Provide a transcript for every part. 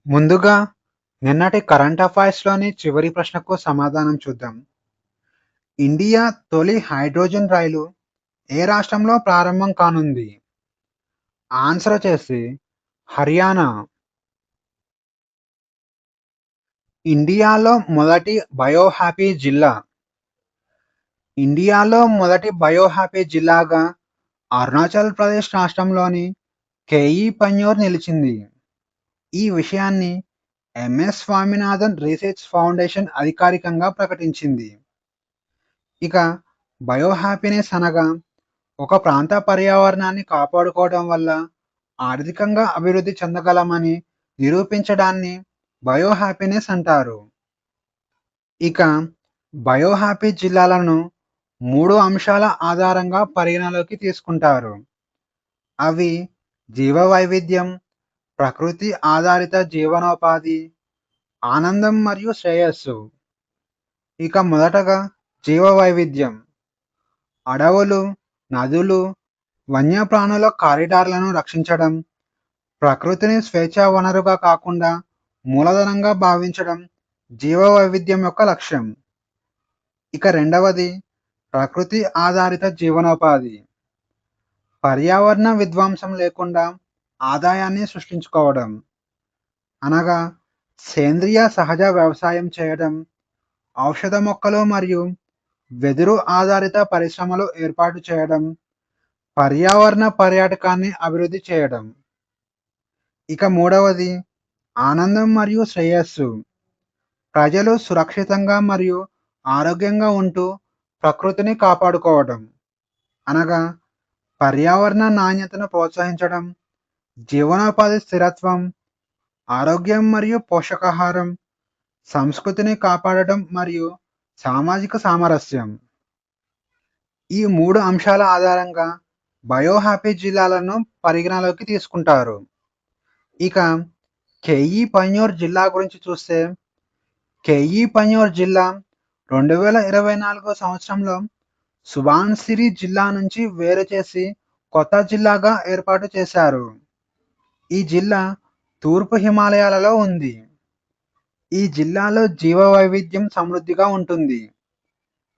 ముందుగా నిన్నటి కరెంట్ అఫైర్స్‌లోని చివరి ప్రశ్నకు సమాధానం చూద్దాం. ఇండియా తొలి హైడ్రోజన్ రైలు ఏ రాష్ట్రంలో ప్రారంభం కానుంది? ఆన్సర్ వచ్చేసి హర్యానా. ఇండియాలో మొదటి బయోహాపీ జిల్లా. ఇండియాలో మొదటి బయోహాపీ జిల్లాగా అరుణాచల్ ప్రదేశ్ రాష్ట్రంలోని కేఈ పన్యూర్ నిలిచింది. ఈ విషయాన్ని ఎంఎస్ స్వామినాథన్ రీసెర్చ్ ఫౌండేషన్ అధికారికంగా ప్రకటించింది. ఇక బయోహాపీనెస్ అనగా ఒక ప్రాంత పర్యావరణాన్ని కాపాడుకోవడం వల్ల ఆర్థికంగా అభివృద్ధి చెందగలమని నిరూపించడాన్ని బయోహాపీనెస్ అంటారు. ఇక బయోహాపీ జిల్లాలను 3 అంశాల ఆధారంగా పరిగణలోకి తీసుకుంటారు. అవి జీవవైవిధ్యం, ప్రకృతి ఆధారిత జీవనోపాధి, ఆనందం మరియు శ్రేయస్సు. ఇక మొదటగా జీవవైవిధ్యం. అడవులు, నదులు, వన్యప్రాణుల కారిడార్లను రక్షించడం, ప్రకృతిని స్వేచ్ఛా వనరుగా కాకుండా మూలధనంగా భావించడం జీవవైవిధ్యం యొక్క లక్ష్యం. ఇక రెండవది ప్రకృతి ఆధారిత జీవనోపాధి. పర్యావరణ విధ్వంసం లేకుండా ఆదాయాన్ని సృష్టించుకోవడం. అనగా సేంద్రియ సహజ వ్యవసాయం చేయడం, ఔషధ మొక్కలు మరియు వెదురు ఆధారిత పరిశ్రమలు ఏర్పాటు చేయడం, పర్యావరణ పర్యాటకాన్ని అభివృద్ధి చేయడం. ఇక మూడవది ఆనందం మరియు శ్రేయస్సు. ప్రజలు సురక్షితంగా మరియు ఆరోగ్యంగా ఉంటూ ప్రకృతిని కాపాడుకోవడం. అనగా పర్యావరణ నాణ్యతను ప్రోత్సహించడం, జీవనోపాధి స్థిరత్వం, ఆరోగ్యం మరియు పోషకాహారం, సంస్కృతిని కాపాడడం మరియు సామాజిక సామరస్యం. ఈ 3 అంశాల ఆధారంగా బయోహాపీ జిల్లాలను పరిగణలోకి తీసుకుంటారు. ఇక కేఈ పన్యూర్ జిల్లా గురించి చూస్తే కేఈ పన్యూర్ జిల్లా 2024 సంవత్సరంలో సుబాన్సిరి జిల్లా నుంచి వేరు చేసి కొత్త జిల్లాగా ఏర్పాటు చేశారు. ఈ జిల్లా తూర్పు హిమాలయాలలో ఉంది. ఈ జిల్లాలో జీవవైవిధ్యం సమృద్ధిగా ఉంటుంది.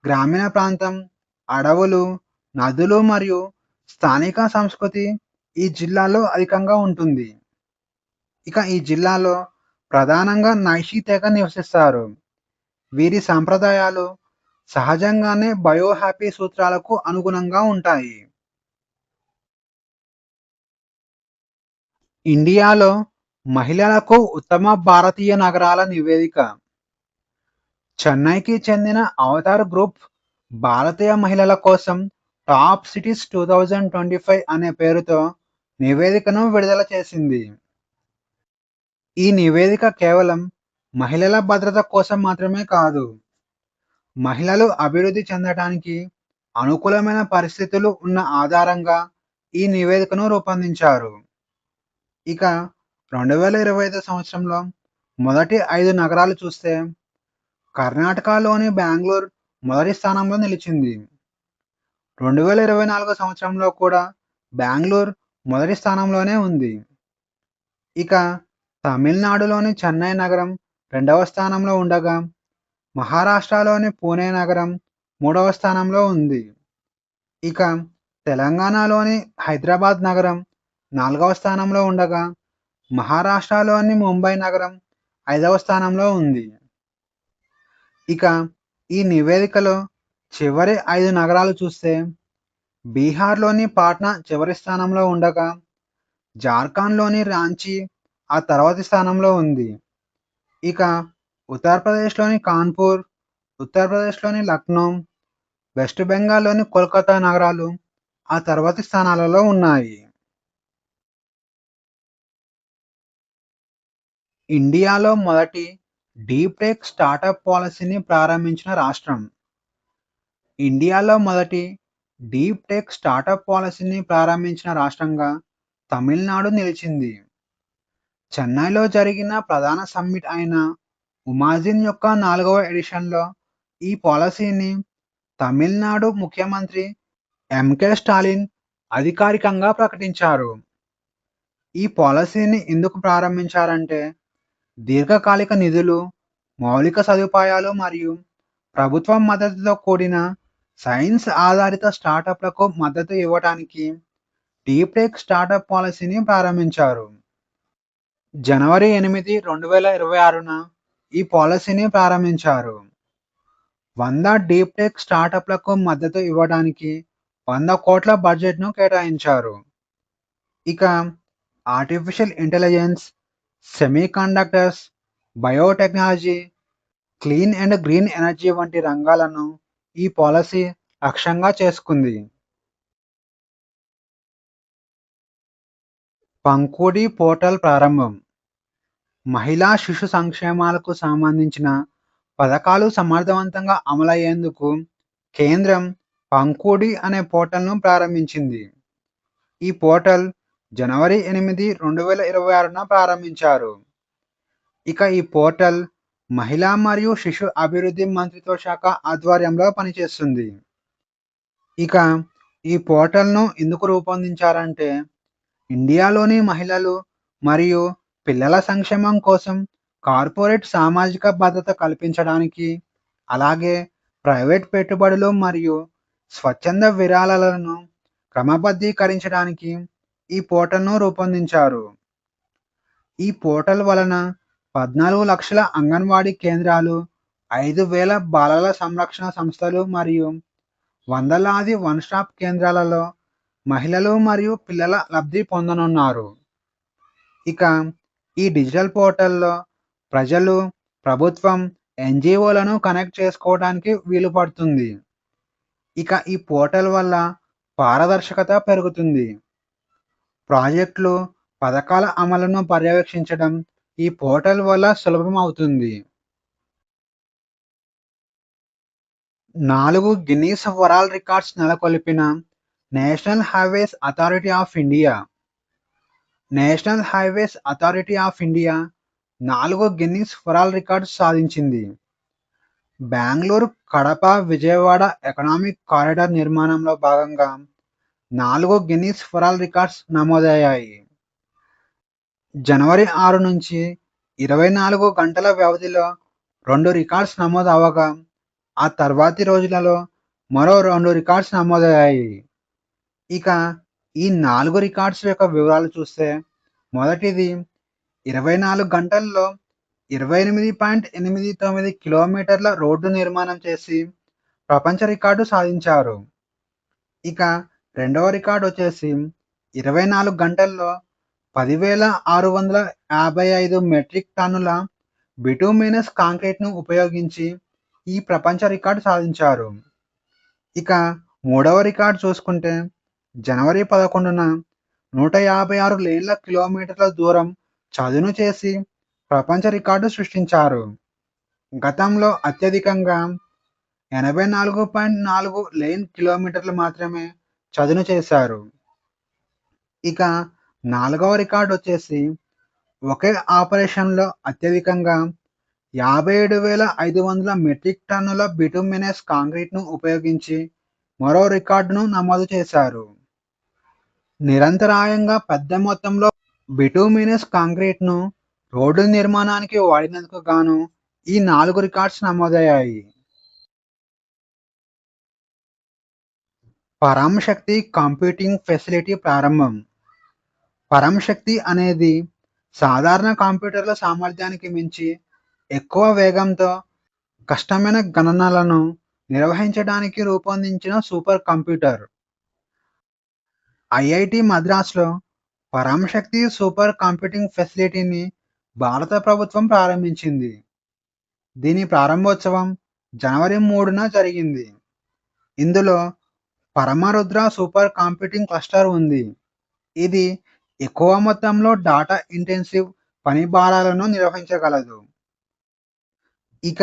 గ్రామీణ ప్రాంతం, అడవులు, నదులు మరియు స్థానిక సంస్కృతి ఈ జిల్లాలో అధికంగా ఉంటుంది. ఇక ఈ జిల్లాలో ప్రధానంగా నైషీ తెగ నివసిస్తారు. వీరి సంప్రదాయాలు సహజంగానే బయోహాపీ సూత్రాలకు అనుగుణంగా ఉంటాయి. ఇండియాలో మహిళలకు ఉత్తమ భారతీయ నగరాల నివేదిక. చెన్నైకి చెందిన అవతార్ గ్రూప్ భారతీయ మహిళల కోసం టాప్ సిటీస్ 2025 అనే పేరుతో నివేదికను విడుదల చేసింది. ఈ నివేదిక కేవలం మహిళల భద్రత కోసం మాత్రమే కాదు, మహిళలు అభివృద్ధి చెందడానికి అనుకూలమైన పరిస్థితులు ఉన్న ఆధారంగా ఈ నివేదికను రూపొందించారు. ఇక 2025 సంవత్సరంలో మొదటి 5 నగరాలు చూస్తే కర్ణాటకలోని బెంగుళూరు మొదటి స్థానంలో నిలిచింది. 2024 సంవత్సరంలో కూడా బెంగుళూరు మొదటి స్థానంలోనే ఉంది. ఇక తమిళనాడులోని చెన్నై నగరం రెండవ స్థానంలో ఉండగా, మహారాష్ట్రలోని పూణే నగరం మూడవ స్థానంలో ఉంది. ఇక తెలంగాణలోని హైదరాబాద్ నగరం నాలుగవ స్థానంలో ఉండగా, మహారాష్ట్రలోని ముంబై నగరం ఐదవ స్థానంలో ఉంది. ఇక ఈ నివేదికలో చివరి 5 నగరాలు చూస్తే బీహార్‌లోని పాట్నా చివరి స్థానంలో ఉండగా, జార్ఖండ్‌లోని రాంచీ ఆ తర్వాతి స్థానంలో ఉంది. ఇక ఉత్తరప్రదేశ్‌లోని కాన్పూర్, ఉత్తరప్రదేశ్‌లోని లక్నో, వెస్ట్ బెంగాల్‌లోని కోల్కతా నగరాలు ఆ తర్వాతి స్థానాలలో ఉన్నాయి. ఇండియాలో మొదటి డీప్ టెక్ స్టార్టప్ పాలసీని ప్రారంభించిన రాష్ట్రం. ఇండియాలో మొదటి డీప్ టెక్ స్టార్టప్ పాలసీని ప్రారంభించిన రాష్ట్రంగా తమిళనాడు నిలిచింది. చెన్నైలో జరిగిన ప్రధాన సమ్మిట్ అయిన ఉమాజిన్ యొక్క 4వ ఎడిషన్‌లో ఈ పాలసీని తమిళనాడు ముఖ్యమంత్రి ఎంకే స్టాలిన్ అధికారికంగా ప్రకటించారు. ఈ పాలసీని ఎందుకు ప్రారంభించారంటే, దీర్ఘకాలిక నిధులు, మౌలిక సదుపాయాలు మరియు ప్రభుత్వం మద్దతుతో కూడిన సైన్స్ ఆధారిత స్టార్టప్లకు మద్దతు ఇవ్వడానికి డీప్ టెక్ స్టార్టప్ పాలసీని ప్రారంభించారు. జనవరి 8, 2026న ఈ పాలసీని ప్రారంభించారు. 100 డీప్ టెక్ స్టార్టప్లకు మద్దతు ఇవ్వడానికి 100 కోట్ల బడ్జెట్ను కేటాయించారు. ఇక artificial intelligence, semiconductors, biotechnology, clean and green energy వంటి రంగాలను ఈ పాలసీ లక్ష్యంగా చేసుకుంది. పంకుడి పోర్టల్ ప్రారంభం. మహిళా శిశు సంక్షేమాలకు సంబంధించిన పథకాలు సమర్థవంతంగా అమలయ్యేందుకు కేంద్రం పంకుడి అనే పోర్టల్ను ప్రారంభించింది. ఈ పోర్టల్ జనవరి 8, 2026న ప్రారంభించారు. ఇక ఈ పోర్టల్ మహిళా మరియు శిశు అభివృద్ధి మంత్రిత్వ శాఖ ఆధ్వర్యంలో పనిచేస్తుంది. ఇక ఈ పోర్టల్ను ఎందుకు రూపొందించారంటే ఇండియాలోని మహిళలు మరియు పిల్లల సంక్షేమం కోసం కార్పొరేట్ సామాజిక భద్రత కల్పించడానికి, అలాగే ప్రైవేట్ పెట్టుబడులు మరియు స్వచ్ఛంద విరాళాలను క్రమబద్ధీకరించడానికి ఈ పోర్టల్ను రూపొందించారు. ఈ పోర్టల్ వలన 14 లక్షల అంగన్వాడీ కేంద్రాలు, 5,000 బాలల సంరక్షణ సంస్థలు మరియు వందలాది వన్ స్టాప్ కేంద్రాలలో మహిళలు మరియు పిల్లల లబ్ధి పొందనున్నారు. ఇక ఈ డిజిటల్ పోర్టల్లో ప్రజలు, ప్రభుత్వం, ఎన్‌జీఓలను కనెక్ట్ చేసుకోవడానికి వీలు పడుతుంది. ఇక ఈ పోర్టల్ వల్ల పారదర్శకత పెరుగుతుంది. ప్రాజెక్టులు, పథకాల అమలును పర్యవేక్షించడం ఈ పోర్టల్ వల్ల సులభం అవుతుంది. 4 గిన్నీస్ వరల్డ్ రికార్డ్స్ నెలకొల్పిన national highways authority of India. National highways authority of India 4 Guinness world records సాధించింది. బెంగళూరు, కడప, విజయవాడ ఎకనామిక్ కారిడార్ నిర్మాణంలో భాగంగా 4 గిన్నీస్ వరల్డ్ రికార్డ్స్ నమోదయ్యాయి. జనవరి 6 నుంచి 24 గంటల వ్యవధిలో 2 రికార్డ్స్ నమోదు అవ్వగా, ఆ తర్వాతి రోజులలో మరో 2 రికార్డ్స్ నమోదయ్యాయి. ఇక ఈ 4 రికార్డ్స్ యొక్క వివరాలు చూస్తే, మొదటిది 24 గంటల్లో 28.89 కిలోమీటర్ల రోడ్డు నిర్మాణం చేసి ప్రపంచ రికార్డు సాధించారు. ఇక రెండవ రికార్డు వచ్చేసి 24 గంటల్లో 10,655 మెట్రిక్ టన్నుల బిటూమినస్ కాంక్రీట్ను ఉపయోగించి ఈ ప్రపంచ రికార్డు సాధించారు. ఇక మూడవ రికార్డు చూసుకుంటే జనవరి 11న 156 లేన్ల కిలోమీటర్ల దూరం చదును చేసి ప్రపంచ రికార్డు సృష్టించారు. గతంలో అత్యధికంగా 84.4 లేన్ కిలోమీటర్లు మాత్రమే చదును చేశారు. ఇక నాలుగవ రికార్డు వచ్చేసి ఒకే ఆపరేషన్లో అత్యధికంగా 57,500 మెట్రిక్ టన్నుల బిటూమినస్ కాంక్రీట్ను ఉపయోగించి మరో రికార్డును నమోదు చేశారు. నిరంతరాయంగా పెద్ద మొత్తంలో బిటూమినస్ కాంక్రీట్ను రోడ్డు నిర్మాణానికి వాడినందుకు గాను ఈ 4 రికార్డ్స్ నమోదయ్యాయి. పరంశక్తి కంప్యూటింగ్ ఫెసిలిటీ ప్రారంభం. పరంశక్తి అనేది సాధారణ కంప్యూటర్ల సామర్థ్యానికి మించి ఎక్కువ వేగంతో కష్టమైన గణనలను నిర్వహించడానికి రూపొందించిన సూపర్ కంప్యూటర్. ఐఐటి మద్రాస్లో పరంశక్తి సూపర్ కంప్యూటింగ్ ఫెసిలిటీని భారత ప్రభుత్వం ప్రారంభించింది. దీని ప్రారంభోత్సవం జనవరి 3న జరిగింది. ఇందులో పరమరుద్ర సూపర్ కంప్యూటింగ్ క్లస్టర్ ఉంది. ఇది ఎక్కువ మొత్తంలో డాటా ఇంటెన్సివ్ పని భారాలను నిర్వహించగలదు. ఇక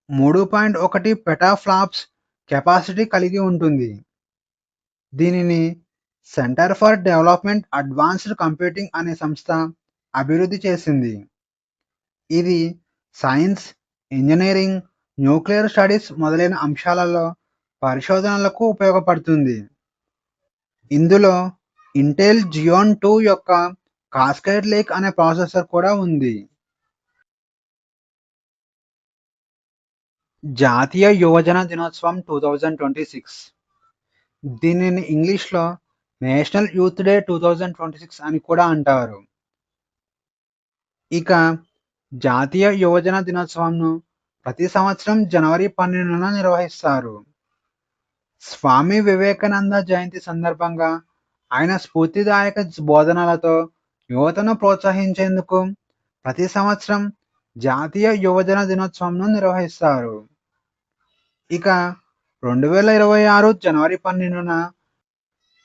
3.1 పెటాఫ్లాప్స్ కెపాసిటీ కలిగి ఉంటుంది. దీనిని centre for development advanced computing అనే సంస్థ అభివృద్ధి చేసింది. ఇది సైన్స్, ఇంజనీరింగ్, న్యూక్లియర్ స్టడీస్ మొదలైన అంశాలలో పరిశోధనలకు ఉపయోగపడుతుంది. ఇందులో ఇంటెల్ జియోన్ 2 యొక్క కాస్కేడ్ లేక్ అనే ప్రాసెసర్ కూడా ఉంది. జాతీయ యువజన దినోత్సవం 2026. దీనిని ఇంగ్లీష్‌లో నేషనల్ యూత్ డే 2026 అని కూడా అంటారు. ఇక జాతీయ యువజన దినోత్సవంను ప్రతి సంవత్సరం జనవరి 12న నిర్వహిస్తారు. స్వామి వివేకానంద జయంతి సందర్భంగా ఆయన స్ఫూర్తిదాయక బోధనలతో యువతను ప్రోత్సహించేందుకు ప్రతి సంవత్సరం జాతీయ యువజన దినోత్సవంను నిర్వహిస్తారు. ఇక 2026 జనవరి 12న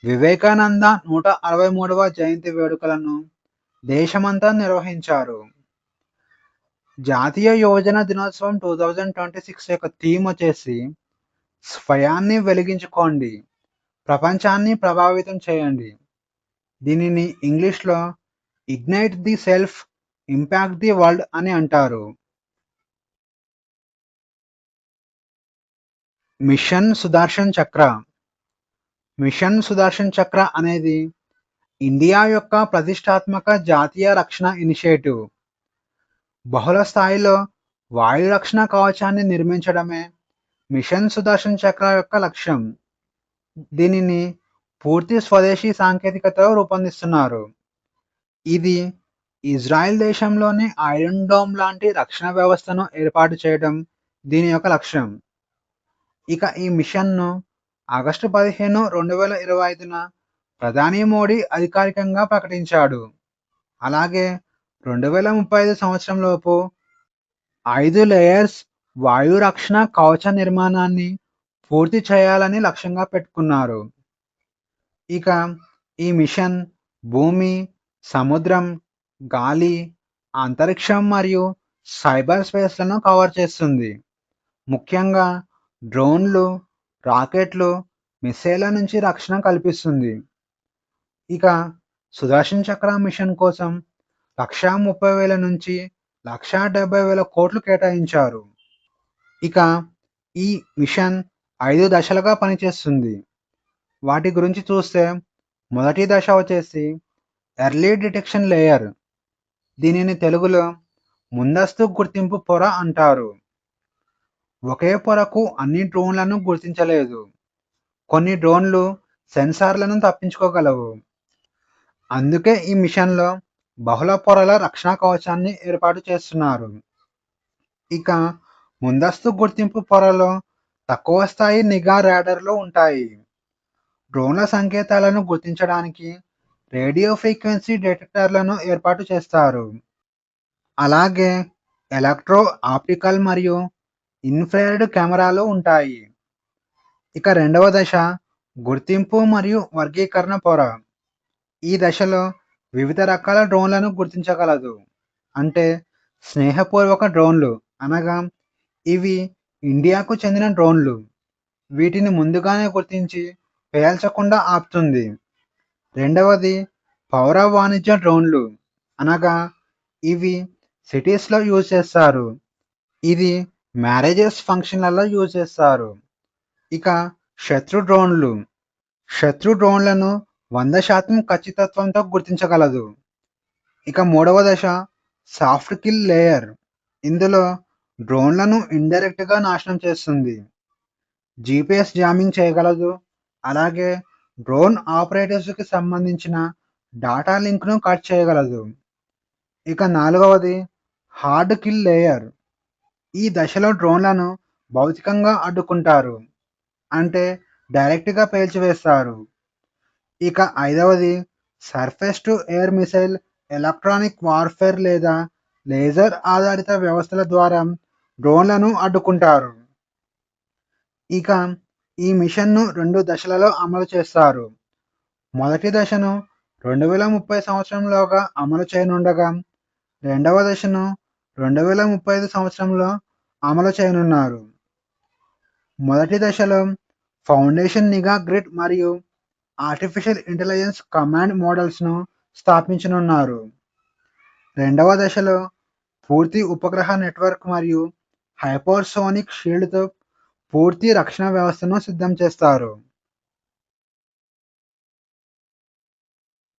వివేకానంద 163వ జయంతి వేడుకలను దేశమంతా నిర్వహించారు. జాతీయ యువజన దినోత్సవం 2026 యొక్క థీమ్ వచ్చేసి స్వయాన్ని వెలిగించుకోండి, ప్రపంచాన్ని ప్రభావితం చేయండి. దీనిని ఇంగ్లీష్‌లో ignite the self, impact the world అని అంటారు. మిషన్ సుదర్శన్ చక్ర. మిషన్ సుదర్శన్ చక్ర అనేది ఇండియా యొక్క ప్రతిష్టాత్మక జాతీయ రక్షణ ఇనిషియేటివ్. బహుళ స్థాయిలో వాయు రక్షణ కవచాన్ని నిర్మించడమే మిషన్ సుదర్శన్ చక్ర యొక్క లక్ష్యం. దీనిని పూర్తి స్వదేశీ సాంకేతికతతో రూపొందిస్తున్నారు. ఇది ఇజ్రాయెల్ దేశంలోని ఐరన్ డోమ్ లాంటి రక్షణ వ్యవస్థను ఏర్పాటు చేయడం దీని యొక్క లక్ష్యం. ఇక ఈ మిషన్ను ఆగస్టు 15, 2025న ప్రధాని మోడీ అధికారికంగా ప్రకటించాడు. అలాగే 2035 సంవత్సరంలోపు 5 లేయర్స్ వాయు రక్షణ కవచ నిర్మాణాన్ని పూర్తి చేయాలని లక్ష్యంగా పెట్టుకున్నారు. ఇక ఈ మిషన్ భూమి, సముద్రం, గాలి, అంతరిక్షం మరియు సైబర్ స్పేస్‌లను కవర్ చేస్తుంది. ముఖ్యంగా డ్రోన్లు, రాకెట్లు, మిస్సైళ్ల నుంచి రక్షణ కల్పిస్తుంది. ఇక సుదర్శన్ చక్ర మిషన్ కోసం 1,30,000 నుంచి 1,70,000 కోట్లు కేటాయించారు. ఇక ఈ మిషన్ 5 దశలుగా పనిచేస్తుంది. వాటి గురించి చూస్తే మొదటి దశ వచ్చేసి ఎర్లీ డిటెక్షన్ లేయర్. దీనిని తెలుగులో ముందస్తు గుర్తింపు పొర అంటారు. ఒకే పొరకు అన్ని డ్రోన్లను గుర్తించలేదు. కొన్ని డ్రోన్లు సెన్సార్లను తప్పించుకోగలవు. అందుకే ఈ మిషన్‌లో బహుళ పొరల రక్షణ కవచాన్ని ఏర్పాటు చేస్తున్నారు. ఇక ముందస్తు గుర్తింపు పొరలో తక్కువ స్థాయి నిఘా రాడార్‌లు ఉంటాయి. డ్రోన్ల సంకేతాలను గుర్తించడానికి రేడియో ఫ్రీక్వెన్సీ డిటెక్టర్లను ఏర్పాటు చేస్తారు. అలాగే ఎలక్ట్రో ఆప్టికల్ మరియు ఇన్ఫ్రారెడ్ కెమెరాలు ఉంటాయి. ఇక రెండవ దశ గుర్తింపు మరియు వర్గీకరణ పొర. ఈ దశలో వివిధ రకాల డ్రోన్లను గుర్తించగలదు. అంటే స్నేహపూర్వక డ్రోన్లు అనగా ఇవి ఇండియాకు చెందిన డ్రోన్లు. వీటిని ముందుగానే గుర్తించి పేల్చకుండా ఆపుతుంది. రెండవది పౌర వాణిజ్య డ్రోన్లు అనగా ఇవి సిటీస్‌లో యూజ్ చేస్తారు. ఇది మ్యారేజెస్, ఫంక్షన్‌లలో యూజ్ చేస్తారు. ఇక శత్రు డ్రోన్లు. శత్రు డ్రోన్లను 100% ఖచ్చితత్వంతో గుర్తించగలదు. ఇక మూడవ దశ సాఫ్ట్ కిల్ లేయర్. ఇందులో డ్రోన్లను ఇండైరెక్ట్‌గా నాశనం చేస్తుంది. జీపీఎస్ జామింగ్ చేయగలదు. అలాగే డ్రోన్ ఆపరేటర్స్‌కి సంబంధించిన డాటా లింక్‌ను కట్ చేయగలదు. ఇక నాలుగవది హార్డ్ కిల్ లేయర్. ఈ దశలో డ్రోన్లను భౌతికంగా అడ్డుకుంటారు. అంటే డైరెక్ట్‌గా పేల్చివేస్తారు. ఇక ఐదవది surface to air missile electronic warfare లేదా లేజర్ ఆధారిత వ్యవస్థల ద్వారా డ్రోన్లను అడ్డుకుంటారు. ఇక ఈ మిషన్‌ను 2 దశలలో అమలు చేస్తారు. మొదటి దశను 2030 సంవత్సరంలోగా అమలు చేయనుండగా, రెండవ దశను 2035 సంవత్సరంలో అమలు చేయనున్నారు. మొదటి దశలో ఫౌండేషన్ నిఘా గ్రిడ్ మరియు ఆర్టిఫిషియల్ ఇంటెలిజెన్స్ కమాండ్ మోడల్స్‌ను స్థాపించనున్నారు. రెండవ దశలో పూర్తి ఉపగ్రహ నెట్వర్క్ మరియు హైపర్సోనిక్ షీల్డ్‌తో పూర్తి రక్షణ వ్యవస్థను సిద్ధం చేస్తారు.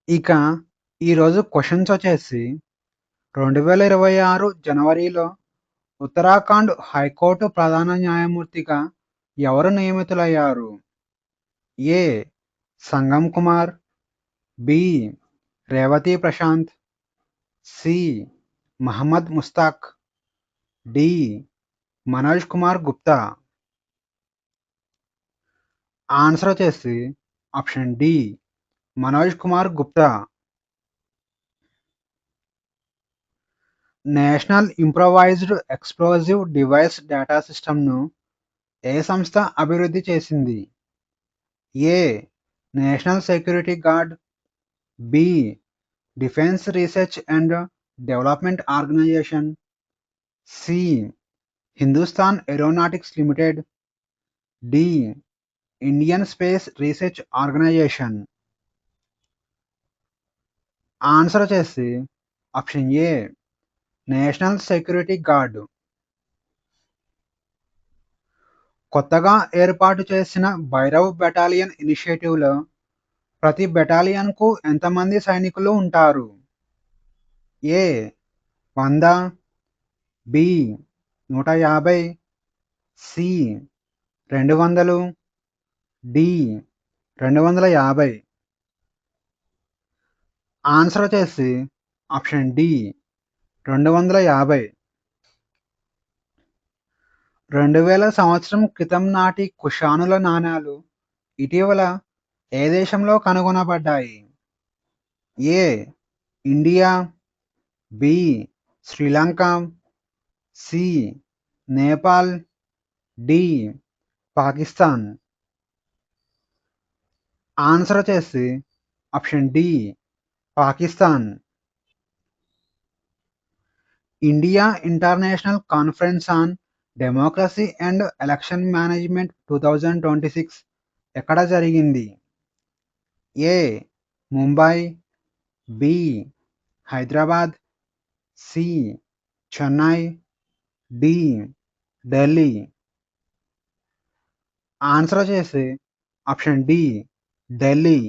ఇక ఈరోజు క్వెషన్స్ వచ్చేసి 2026 జనవరిలో ఉత్తరాఖండ్ హైకోర్టు ప్రధాన న్యాయమూర్తిగా ఎవరు నియమితులయ్యారు? A. Sangam Kumar, B. Revathi Prashant, C. Mohammed Mushtaq, D. Manoj Kumar Gupta. Answer వచ్చేసి option D, Manoj Kumar Gupta. National improvised explosive device data సిస్టమ్ను ఏ సంస్థ అభివృద్ధి చేసింది? A. National security guard, B. Defence research and development organisation, C. Hindustan aeronautics limited, D. Indian space research organisation. Answer వచ్చేసి option A, national security guard. కొత్తగా ఏర్పాటు చేసిన Bhairav battalion ఇనిషియేటివ్లో ప్రతి బెటాలియన్కు ఎంతమంది సైనికులు ఉంటారు? ఏ. 100, బి. 150, సి. 200, డి. 250. ఆన్సర్ వచ్చేసి ఆప్షన్ డి, 250. 2000 సంవత్సరం క్రితం నాటి కుషానుల నాణేలు ఇటీవల ఏ దేశంలో కనుగొనబడ్డాయి? A. India, B. Sri Lanka, C. Nepal, D. Pakistan. Answer వచ్చేసి option D, Pakistan. India international conference on democracy and election management 2026 ఎక్కడ జరిగింది? A. Mumbai, B. Hyderabad, C. Chennai, D. Delhi. Answer వచ్చేసి ఆప్షన్ డి, ఢిల్లీ.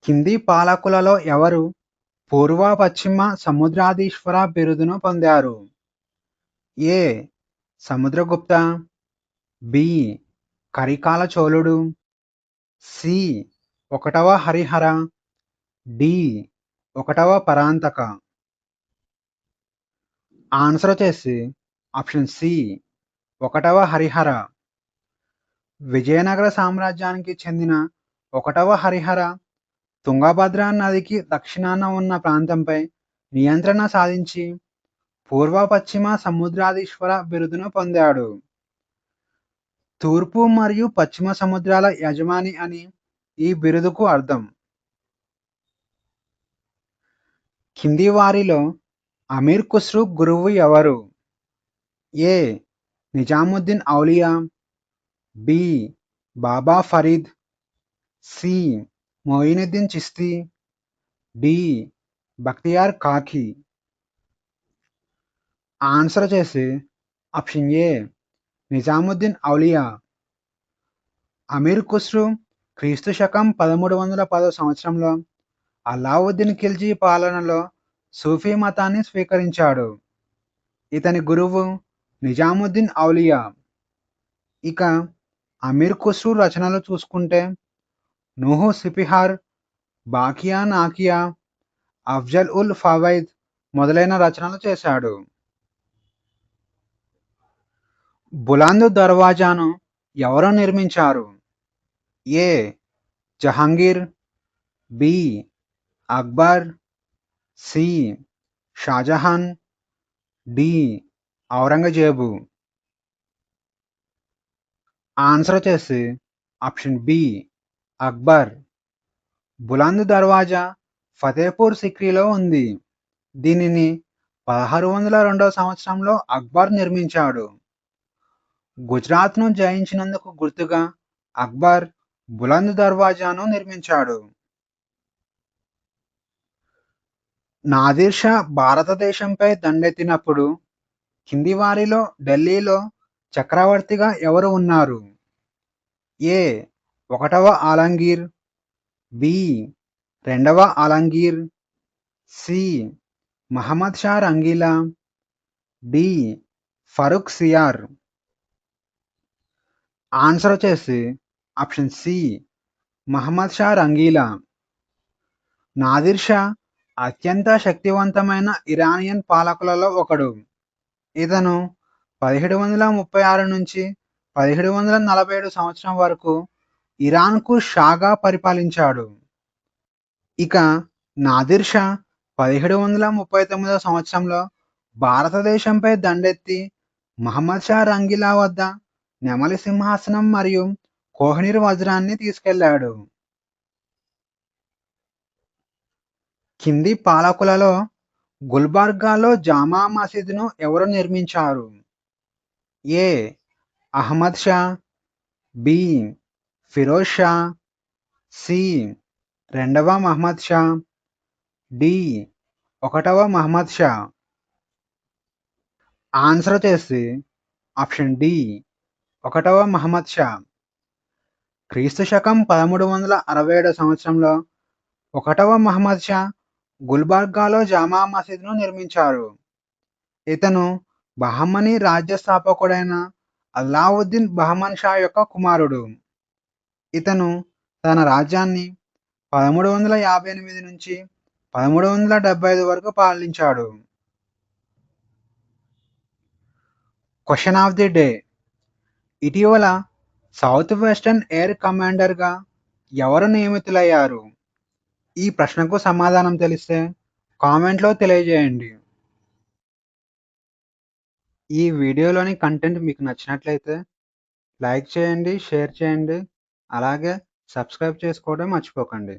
కింది పాలకులలో ఎవరు పూర్వ పశ్చిమ సముద్రాధీశ్వర బిరుదును పొందారు? ఏ. సముద్రగుప్త, బి. కరికాల చోళుడు, సి. ఒకటవ హరిహర, డి. ఒకటవ పరాంతక. ఆన్సర్ వచ్చేసి ఆప్షన్ సి, ఒకటవ హరిహర. విజయనగర సామ్రాజ్యానికి చెందిన ఒకటవ హరిహర తుంగభద్ర నదికి దక్షిణాన ఉన్న ప్రాంతంపై నియంత్రణ సాధించి పూర్వ పశ్చిమ సముద్రాధీశ్వర బిరుదును పొందాడు. తూర్పు మరియు పశ్చిమ సముద్రాల యజమాని అని ఈ బిరుదుకు అర్థం. కింది వారిలో అమీర్ ఖుస్రో గురువు ఎవరు? ఏ. నిజాముద్దీన్ ఔలియా, బి. బాబా ఫరీద్, సి. మొయినుద్దీన్ చిస్తి, డి. బక్తియార్ కాకి. ఆన్సర్ వచ్చేసి ఆప్షన్ ఏ, నిజాముద్దీన్ ఔలియా. అమీర్ ఖుస్రో క్రీస్తు శకం 1310 సంవత్సరంలో అలావుద్దీన్ ఖిల్జీ పాలనలో సూఫీ మతాన్ని స్వీకరించాడు. ఇతని గురువు నిజాముద్దీన్ ఔలియా. ఇక అమీర్ ఖుస్రో రచనలు చూసుకుంటే నూహ్ సిపిహార్, బాకియా నాకియా, అఫ్జల్ ఉల్ ఫవైద్ మొదలైన రచనలు చేశాడు. బులంద్ దర్వాజాను ఎవరు నిర్మించారు? A. Jahangir, B. Akbar, C. Shahjahan, D. Aurangzeb. Answer వచ్చేసి ఆప్షన్ బి, అక్బర్. బులంద్ దర్వాజా ఫతేపూర్ సిక్రీలో ఉంది. దీనిని 1602 సంవత్సరంలో అక్బర్ నిర్మించాడు. గుజరాత్ను జయించినందుకు గుర్తుగా అక్బర్ బులంద్ దర్వాజాను నిర్మించాడు. నాదిర్ షా భారతదేశంపై దండెత్తినప్పుడు కింది వారిలో ఢిల్లీలో చక్రవర్తిగా ఎవరు ఉన్నారు? ఏ. ఒకటవ ఆలంగీర్, బి. రెండవ Alamgir, C. Muhammad Shah Rangeela, D Farrukh Siyar. Answer వచ్చేసి option C Muhammad Shah Rangeela. Nadir Shah అత్యంత శక్తివంతమైన ఇరానియన్ పాలకులలో ఒకడు. ఇతను 1736 నుంచి 1747 సంవత్సరం వరకు ఇరాన్కు షాగా పరిపాలించాడు. ఇక నాదిర్ షా 1739 సంవత్సరంలో భారతదేశంపై దండెత్తి మహమ్మద్ షా రంగీలా వద్ద నెమలి సింహాసనం మరియు కోహినూర్ వజ్రాన్ని తీసుకెళ్లాడు. కింది పాలకులలో గుల్బర్గాలో జామా మసీదును ఎవరు నిర్మించారు? ఏ అహ్మద్ షా, బి ఫిరోజ్ షా, సి రెండవ మహమ్మద్ షా, డి ఒకటవ మహమ్మద్ షా. ఆన్సర్ వచ్చేసి ఆప్షన్ డి ఒకటవ మహమ్మద్ షా. క్రీస్తు శకం 1367 సంవత్సరంలో ఒకటవ మహమ్మద్ షా గుల్బర్గాలో జామా మసీదును నిర్మించారు. ఇతను బహమనీ రాజ్య స్థాపకుడైన అల్లావుద్దీన్ బహమన్ షా యొక్క కుమారుడు. ఇతను తన రాజ్యాన్ని 1358 నుంచి 1375 వరకు పాలించాడు. Question of the day. ఇటీవల సౌత్ వెస్టర్న్ ఎయిర్ కమాండర్గా ఎవరు నియమితులయ్యారు? ఈ ప్రశ్నకు సమాధానం తెలిస్తే కామెంట్లో తెలియజేయండి. ఈ వీడియోలోని కంటెంట్ మీకు నచ్చినట్లయితే లైక్ చేయండి, షేర్ చేయండి, అలాగే సబ్స్క్రైబ్ చేసుకోవడం మర్చిపోకండి.